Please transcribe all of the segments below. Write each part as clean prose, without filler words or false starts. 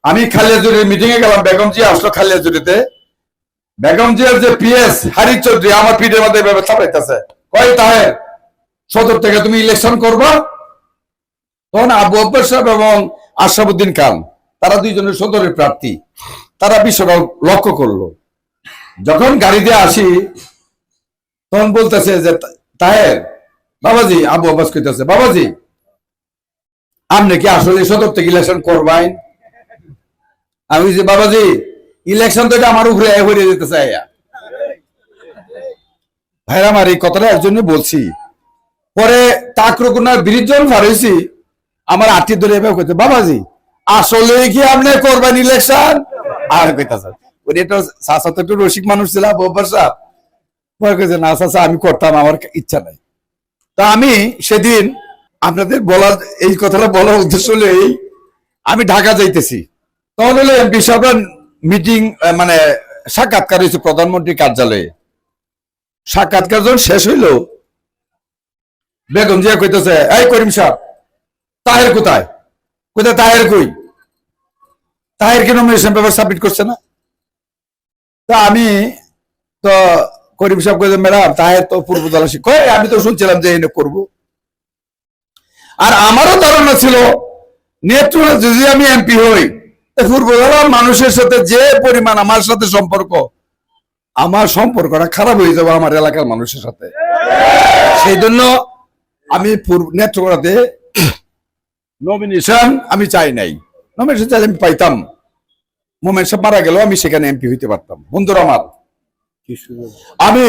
আমি খালিয়াজুরির মিটিং এ গেলাম, বেগম জি আসলো খালিয়াজুরিতে। বেগম জিয়ার যে পিএস হারিফ চৌধুরী আমার পিঠের মধ্যে ব্যবস্থা পাইতেছে, কয় তাহের সদর থেকে তুমি ইলেকশন করবা। তখন আবু আব্বাস সাহেব এবং আশরাফুদ্দিন খান তারা দুইজনের সদরের প্রার্থী, তারা বিষয়টা লক্ষ্য করলো। যখন গাড়ি দিয়ে আসি তখন বলতেছে যে তাহের বাবাজি, আবু আব্বাস কইতেছে বাবাজি আপনি কি আসলে সদর থেকে ইলেকশন করবেন? আমি যে বাবাজি ইলেকশন তো এটা আমার উপরে হয়ে যেতে চাই। ভাইরা আমার এই কথাটা একজনে বলছি, পরে তাকরুকুনার ব্রিজ যখন পার হয়েছি আমার আটটি ধরে এভাবে কইতে বাবাজি আসলে কি আপনি করবেন ইলেকশন? আর কইতাছে ওই এটা চাচা তো একটু রসিক মানুষ ছিল বোব্বার সাহেব, পরে কইছে না চাচা আমি করতাম, আমার ইচ্ছা নাই। তা আমি সেদিন আপনাদের বলার এই কথাটা বলার উদ্দেশ্য হলো এই, আমি ঢাকা যাইতেছি, তখন হলো এমপি সাহেবের মিটিং মানে সাক্ষাৎকার হয়েছে প্রধানমন্ত্রীর কার্যালয়ে। সাক্ষাৎকার যখন শেষ হইল বেগম জিয়া কইতেছে এই করিম সাহেব তাহের কোথায়? কোথায় তাহের? কই তাহের কি নমিনেশন পেপার সাবমিট করছে না? তা আমি তো করিম সাহেব কইতে ম্যাডাম তাহের তো পূর্ব তলাশি কই, আমি তো শুনছিলাম যে এনে করবো। আর আমারও ধারণা ছিল নেত্রকোনা যদি আমি এমপি হই পূর্বতলার মানুষের সাথে যে পরিমাণ আমার সাথে সম্পর্ক, আমার সম্পর্কটা খারাপ হয়ে যাবে আমার এলাকার মানুষের সাথে। সেই জন্য আমি নেত্রকোনাতে নমিনেশন আমি চাই নাই। নমিনেশন চাইলে আমি পাইতাম, মোমেন্ট সাহেব মারা গেল আমি সেখানে এমপি হইতে পারতাম। বন্ধুরা আমার, আমি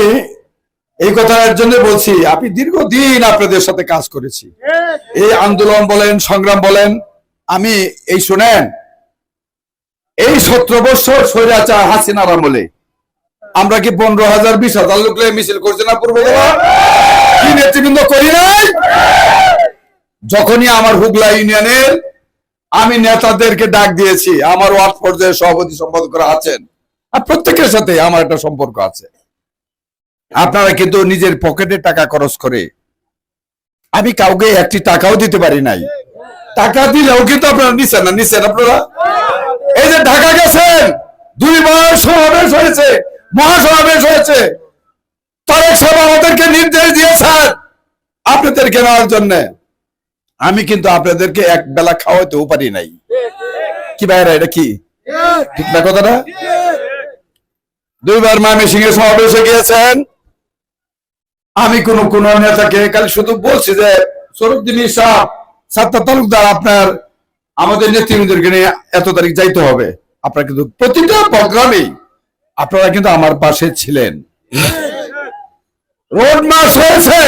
এই কথার জন্য বলছি আমি দীর্ঘদিন আপনাদের সাথে কাজ করেছি, এই আন্দোলন বলেন সংগ্রাম বলেন। আমি এই শোনেন এই 17 বছর স্বৈরাচার হাসিনার আমলে আমরা কি 15,000 20,000 লোক মিছিল করছে না পূর্বতলা? কি নেতৃবৃন্দ করি নাই? যখনই আমার হুগলা ইউনিয়নের আমি নেতাদেরকে ডাক দিয়েছি, আমার ওয়ার্ড পর্যায়ে সভাপতি সম্পাদকরা আছেন, আর প্রত্যেকের সাথে আমার একটা সম্পর্ক আছে। আপনারা কিন্তু নিজের পকেটে টাকা খরচ করে, আমি কাউকে একটি টাকাও দিতে পারি নাই। টাকা দিলেও কিন্তু আপনারা নিচ্ছেন না, নিচ্ছেন আপনারা। এই যে ঢাকা গেছেন, 2 বার সমাবেশ হয়েছে, মহাসমাবেশ হয়েছে, তারেক সাহেব আমাদেরকে নির্দেশ দিয়েছেন আপনাদেরকে নেওয়ার জন্য। আমি কিন্তু আপনাদেরকে এক বেলা খাওয়াতেও পারি নাই। কি ভাইরা এটা কি ঠিক না কথাটা? 2 বার ময়মনসিংহে সমাবেশে গিয়েছেন, আমি কোন নেতাকে খালি শুধু বলছি যে সরুদ্দিন সাহেব সাত্তার তালুকদার আপনার আমাদের নেতৃবৃন্দকে নিয়ে এত তারিখ যাইতে হবে। আপনারা কিন্তু প্রতিটা প্রোগ্রামে আপনারা কিন্তু আমার পাশে ছিলেন। রোড মার্চ হয়েছে,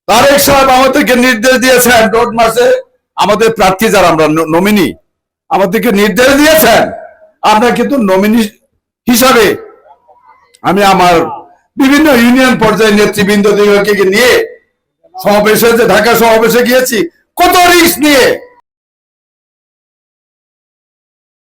তারেক সাহেব আমাদেরকে নির্দেশ দিয়েছেন রোড মার্চে আমাদের প্রার্থী যারা আমরা নমিনি আমাদেরকে নির্দেশ দিয়েছেন। আমরা কিন্তু নমিনি হিসাবে আমি আমার বিভিন্ন ইউনিয়ন পর্যায়ে নেতৃবৃন্দকে নিয়ে সমাবেশে, যে ঢাকা সমাবেশে গিয়েছি, কত রিস্ক নিয়ে